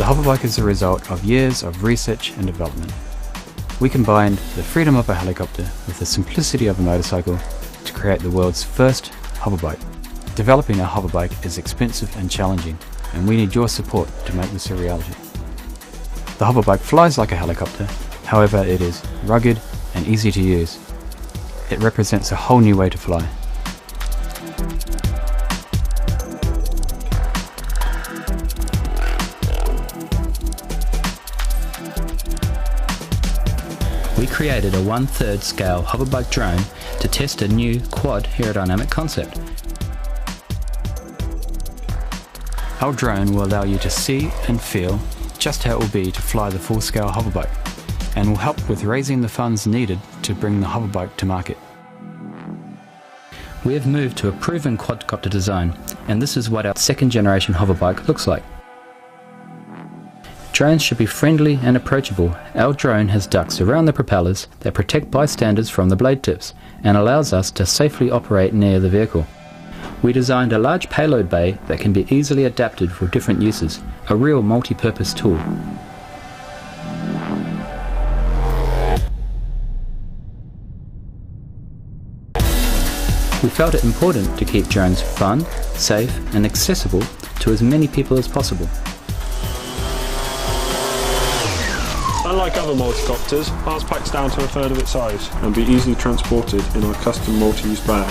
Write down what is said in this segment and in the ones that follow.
The hoverbike is the result of years of research and development. We combined the freedom of a helicopter with the simplicity of a motorcycle to create the world's first hoverbike. Developing a hoverbike is expensive and challenging, and we need your support to make this a reality. The hoverbike flies like a helicopter, however it is rugged and easy to use. It represents a whole new way to fly. We created a 1/3 scale hoverbike drone to test a new quad aerodynamic concept. Our drone will allow you to see and feel just how it will be to fly the full-scale hoverbike, and will help with raising the funds needed to bring the hoverbike to market. We have moved to a proven quadcopter design, and this is what our second generation hoverbike looks like. Drones should be friendly and approachable. Our drone has ducts around the propellers that protect bystanders from the blade tips and allows us to safely operate near the vehicle. We designed a large payload bay that can be easily adapted for different uses, a real multi-purpose tool. We felt it important to keep drones fun, safe and accessible to as many people as possible. Unlike other multicopters, ours packs down to 1/3 of its size and be easily transported in our custom multi-use bag.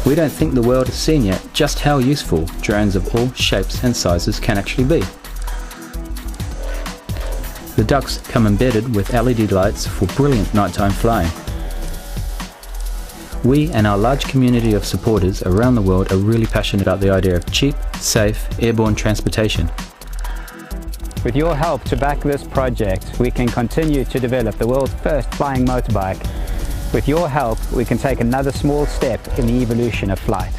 We don't think the world has seen yet just how useful drones of all shapes and sizes can actually be. The ducts come embedded with LED lights for brilliant nighttime flying. We and our large community of supporters around the world are really passionate about the idea of cheap, safe, airborne transportation. With your help to back this project, we can continue to develop the world's first flying motorbike. With your help, we can take another small step in the evolution of flight.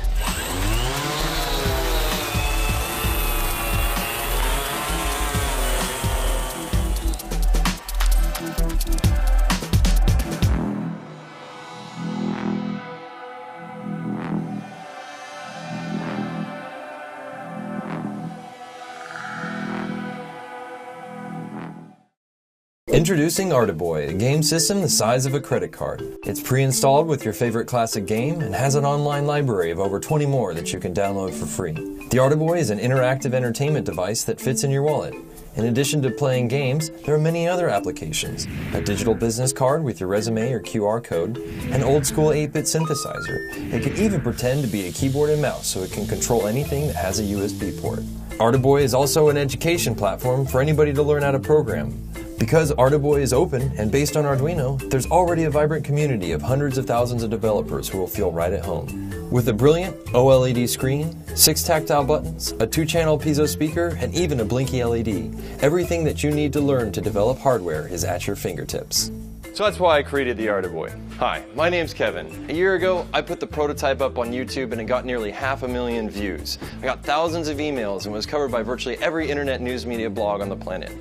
Introducing Artiboy, a game system the size of a credit card. It's pre-installed with your favorite classic game and has an online library of over 20 more that you can download for free. The Artiboy is an interactive entertainment device that fits in your wallet. In addition to playing games, there are many other applications. A digital business card with your resume or QR code, an old-school 8-bit synthesizer. It can even pretend to be a keyboard and mouse so it can control anything that has a USB port. Artiboy is also an education platform for anybody to learn how to program. Because Artiboy is open and based on Arduino, there's already a vibrant community of hundreds of thousands of developers who will feel right at home. With a brilliant OLED screen, 6 tactile buttons, a 2-channel piezo speaker, and even a blinky LED, everything that you need to learn to develop hardware is at your fingertips. So that's why I created the Artiboy. Hi, my name's Kevin. A year ago, I put the prototype up on YouTube and it got nearly 500,000 views. I got thousands of emails and was covered by virtually every internet news media blog on the planet.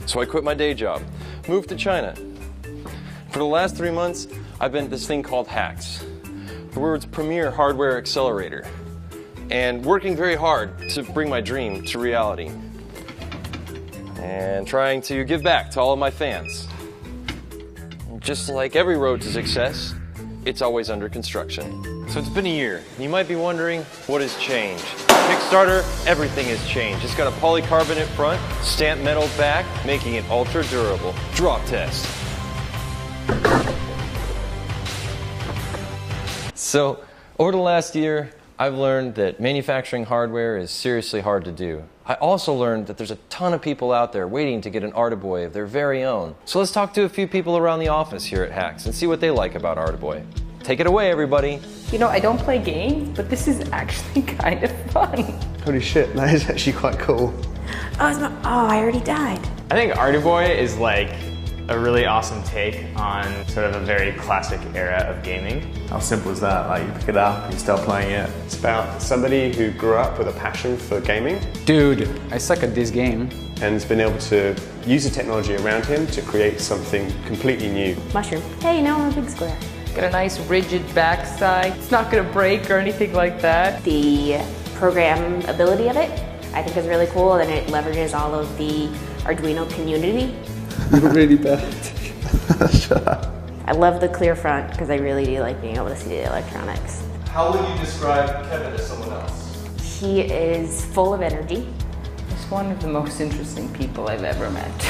So I quit my day job, moved to China. For the last 3 months, I've been at this thing called HAX, the world's premier hardware accelerator, and working very hard to bring my dream to reality, and trying to give back to all of my fans. Just like every road to success, it's always under construction. So it's been a year, and you might be wondering, what has changed? Kickstarter, everything has changed. It's got a polycarbonate front, stamped metal back, making it ultra durable. Drop test. So, over the last year, I've learned that manufacturing hardware is seriously hard to do. I also learned that there's a ton of people out there waiting to get an Artiboy of their very own. So let's talk to a few people around the office here at HAX and see what they like about Artiboy. Take it away, everybody. You know, I don't play games, but this is actually kind of fun. Holy shit, that is actually quite cool. Oh, I already died. I think Artiboy is like a really awesome take on sort of a very classic era of gaming. How simple is that? Like, you pick it up and you start playing it. It's about somebody who grew up with a passion for gaming. Dude, I suck at this game. And has been able to use the technology around him to create something completely new. Mushroom. Hey, now I'm a big square. Got a nice rigid backside. It's not going to break or anything like that. The programmability of it I think is really cool, and it leverages all of the Arduino community. You're really bad. Shut up. I love the clear front because I really do like being able to see the electronics. How would you describe Kevin to someone else? He is full of energy. He's one of the most interesting people I've ever met.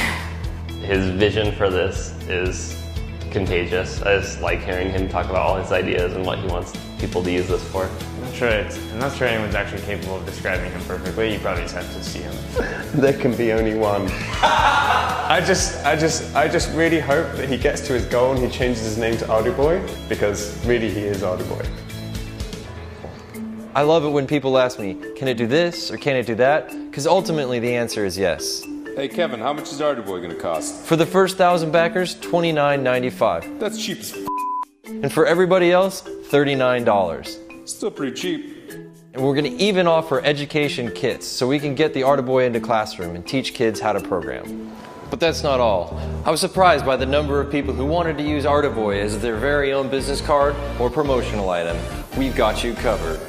His vision for this is contagious. I just like hearing him talk about all his ideas and what he wants people to use this for. I'm not sure anyone's actually capable of describing him perfectly. You probably just have to see him. There can be only one. I just really hope that he gets to his goal and he changes his name to Arduboy, because really he is Arduboy. I love it when people ask me, can it do this or can it do that? Because ultimately the answer is yes. Hey Kevin, how much is Arduboy gonna cost? For the first 1,000 backers, $29.95. That's cheap as f***. And for everybody else, $39. Still pretty cheap. And we're going to even offer education kits so we can get the Arduboy into classroom and teach kids how to program. But that's not all. I was surprised by the number of people who wanted to use Arduboy as their very own business card or promotional item. We've got you covered.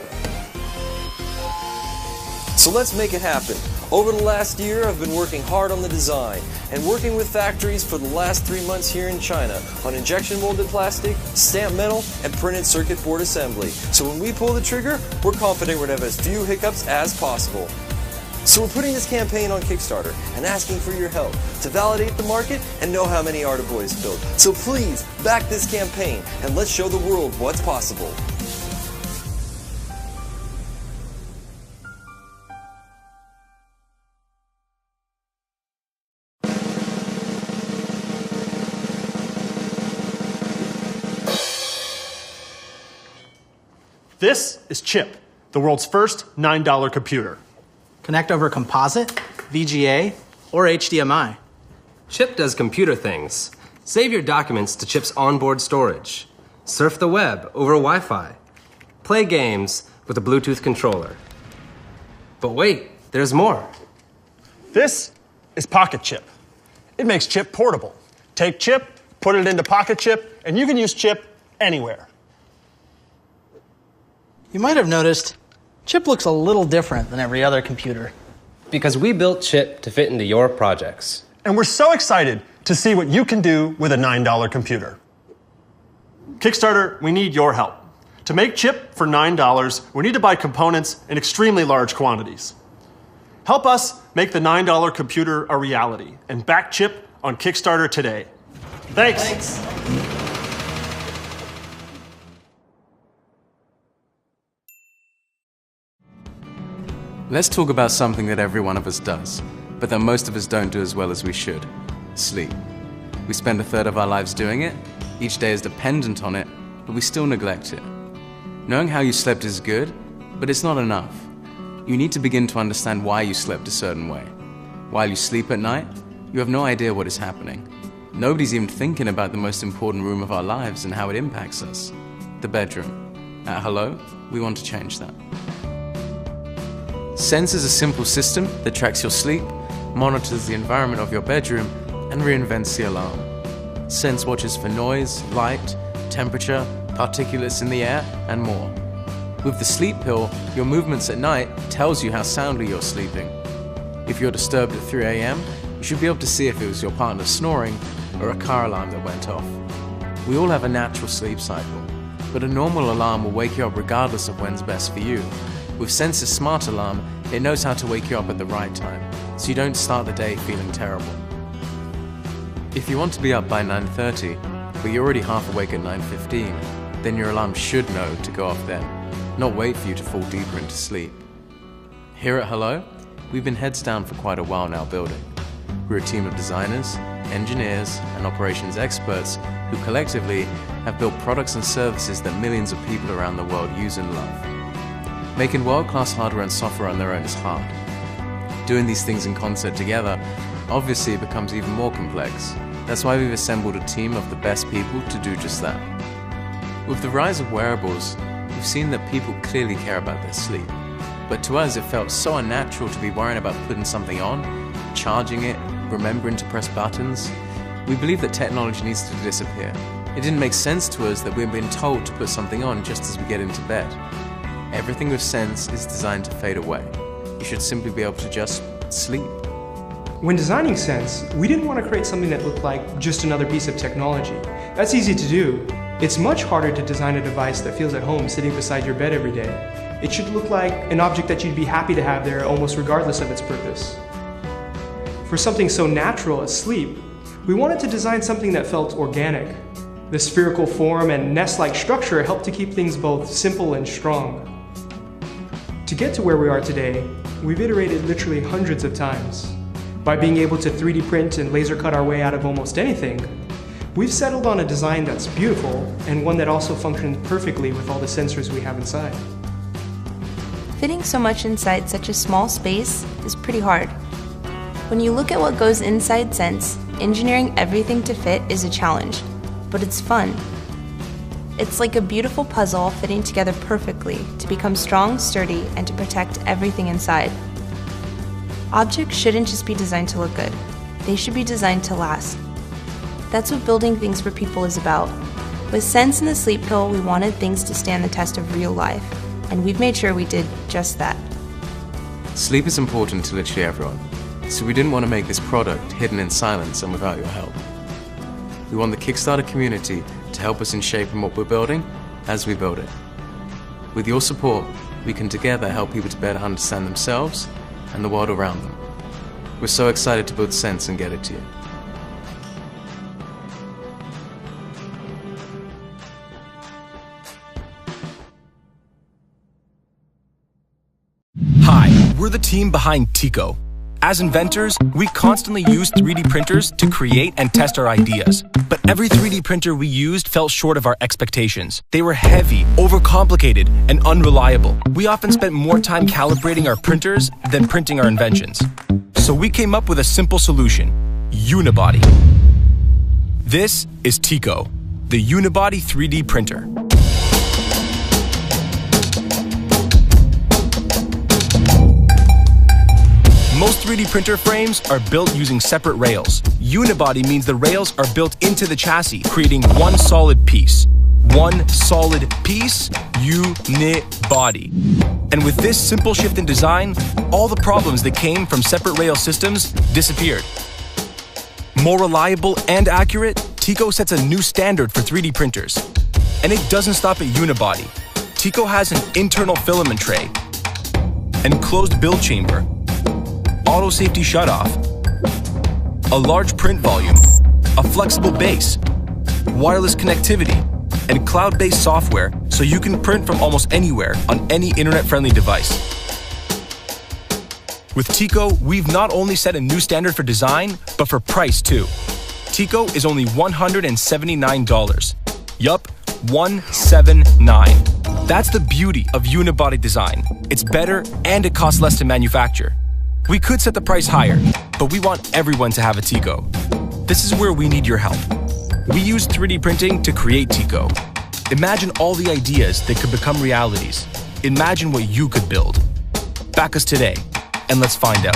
So let's make it happen. Over the last year, I've been working hard on the design and working with factories for the last 3 months here in China on injection molded plastic, stamped metal, and printed circuit board assembly. So when we pull the trigger, we're confident we're going to have as few hiccups as possible. So we're putting this campaign on Kickstarter and asking for your help to validate the market and know how many Arduboys to build. So please back this campaign and let's show the world what's possible. This is CHIP, the world's first $9 computer. Connect over composite, VGA, or HDMI. CHIP does computer things. Save your documents to CHIP's onboard storage. Surf the web over Wi-Fi. Play games with a Bluetooth controller. But wait, there's more. This is Pocket Chip. It makes CHIP portable. Take CHIP, put it into Pocket Chip, and you can use CHIP anywhere. You might have noticed, CHIP looks a little different than every other computer. Because we built CHIP to fit into your projects. And we're so excited to see what you can do with a $9 computer. Kickstarter, we need your help. To make CHIP for $9, we need to buy components in extremely large quantities. Help us make the $9 computer a reality and back CHIP on Kickstarter today. Thanks. Let's talk about something that every one of us does, but that most of us don't do as well as we should: sleep. We spend a third of our lives doing it, each day is dependent on it, but we still neglect it. Knowing how you slept is good, but it's not enough. You need to begin to understand why you slept a certain way. While you sleep at night, you have no idea what is happening. Nobody's even thinking about the most important room of our lives and how it impacts us: the bedroom. At Hello, we want to change that. Sense is a simple system that tracks your sleep, monitors the environment of your bedroom, and reinvents the alarm. Sense watches for noise, light, temperature, particulates in the air, and more. With the sleep pill, your movements at night tells you how soundly you're sleeping. If you're disturbed at 3 a.m., you should be able to see if it was your partner snoring or a car alarm that went off. We all have a natural sleep cycle, but a normal alarm will wake you up regardless of when's best for you. With Sense's smart alarm, it knows how to wake you up at the right time, so you don't start the day feeling terrible. If you want to be up by 9:30, but you're already half awake at 9:15, then your alarm should know to go off then, not wait for you to fall deeper into sleep. Here at Hello, we've been heads down for quite a while now building. We're a team of designers, engineers, and operations experts who collectively have built products and services that millions of people around the world use and love. Making world-class hardware and software on their own is hard. Doing these things in concert together obviously becomes even more complex. That's why we've assembled a team of the best people to do just that. With the rise of wearables, we've seen that people clearly care about their sleep. But to us, it felt so unnatural to be worrying about putting something on, charging it, remembering to press buttons. We believe that technology needs to disappear. It didn't make sense to us that we've been told to put something on just as we get into bed. Everything with Sense is designed to fade away. you should simply be able to just sleep. When designing Sense, we didn't want to create something that looked like just another piece of technology. That's easy to do. It's much harder to design a device that feels at home sitting beside your bed every day. It should look like an object that you'd be happy to have there almost regardless of its purpose. For something so natural as sleep, we wanted to design something that felt organic. The spherical form and nest-like structure helped to keep things both simple and strong. To get to where we are today, we've iterated literally hundreds of times. By being able to 3D print and laser cut our way out of almost anything, we've settled on a design that's beautiful and one that also functions perfectly with all the sensors we have inside. Fitting so much inside such a small space is pretty hard. When you look at what goes inside Sense, engineering everything to fit is a challenge, but it's fun. It's like a beautiful puzzle fitting together perfectly to become strong, sturdy, and to protect everything inside. Objects shouldn't just be designed to look good. They should be designed to last. That's what building things for people is about. With Sense and the Sleep Pill, we wanted things to stand the test of real life, and we've made sure we did just that. Sleep is important to literally everyone, so we didn't want to make this product hidden in silence and without your help. We want the Kickstarter community to help us in shaping what we're building as we build it. With your support, we can together help people to better understand themselves and the world around them. We're so excited to build Sense and get it to you. Hi, we're the team behind Tico. As inventors, we constantly use 3D printers to create and test our ideas. But every 3D printer we used fell short of our expectations. They were heavy, overcomplicated, and unreliable. We often spent more time calibrating our printers than printing our inventions. So we came up with a simple solution: Unibody. This is Tico, the Unibody 3D printer. Most 3D printer frames are built using separate rails. Unibody means the rails are built into the chassis, creating one solid piece. One solid piece, Unibody. And with this simple shift in design, all the problems that came from separate rail systems disappeared. More reliable and accurate, Tico sets a new standard for 3D printers. And it doesn't stop at Unibody. Tico has an internal filament tray, enclosed build chamber, auto safety shutoff, a large print volume, a flexible base, wireless connectivity, and cloud-based software so you can print from almost anywhere on any internet-friendly device. With Tico, we've not only set a new standard for design, but for price too. Tico is only $179. Yup, $179. That's the beauty of unibody design. It's better and it costs less to manufacture. We could set the price higher, but we want everyone to have a Tico. This is where we need your help. We use 3D printing to create Tico. Imagine all the ideas that could become realities. Imagine what you could build. Back us today, and let's find out.